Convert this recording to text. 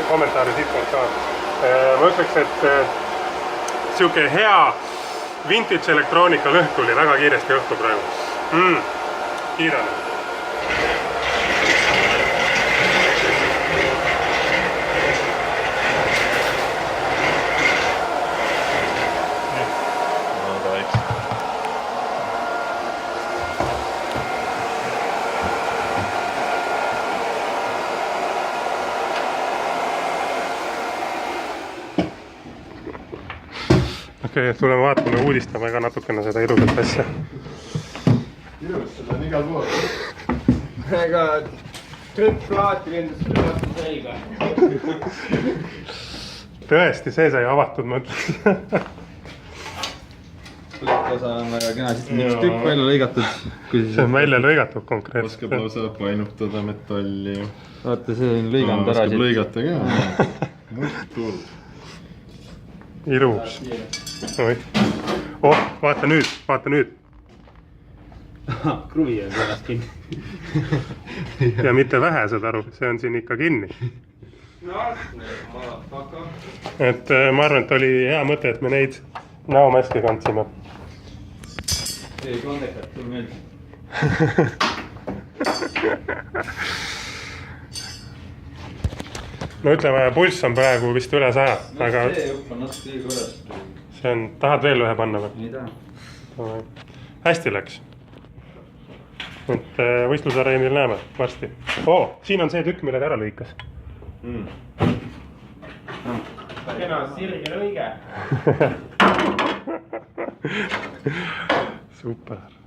kommentaari siitpoolt ka. Ma ütleks, et siuke hea vintage elektroonika lõhk tuli väga kiiresti õhku praegu. Kiirane. Okei, tuleme vaatame, uudistame ka natukene seda ilusat asja. Ilus, seda on igal pool. Ega trüppplaati lindustusplaati selga. Tõesti, see sai avatud, ma ütleks. Osa on väga kena, siis on üks tükk välja lõigatud. See on välja lõigatud konkreetselt. Oskab lausa painutada metalli. Vaata, see on lõiganud ära siit. Oskab lõigata ka. Mõistlik tuul. Ilus. Oh, vaata nüüd, vaata nüüd. Kruvi on sellest kinni. Ja mitte vähe, saad aru, see on siin ikka kinni. Et ma arvan, et oli hea mõte, et me neid näomaske kandsime. Ei, kondekat, sul meeldib. No ütleme, pulss on praegu vist üle 100, aga see jupp on natuke liiga üles. see on, tahad veel ühe panna või? Ei taha. Hästi läks. Et võistlusareenil näeme varsti. Siin on see tükk, mille ta ära lõikas. Kena sirge lõige. Super.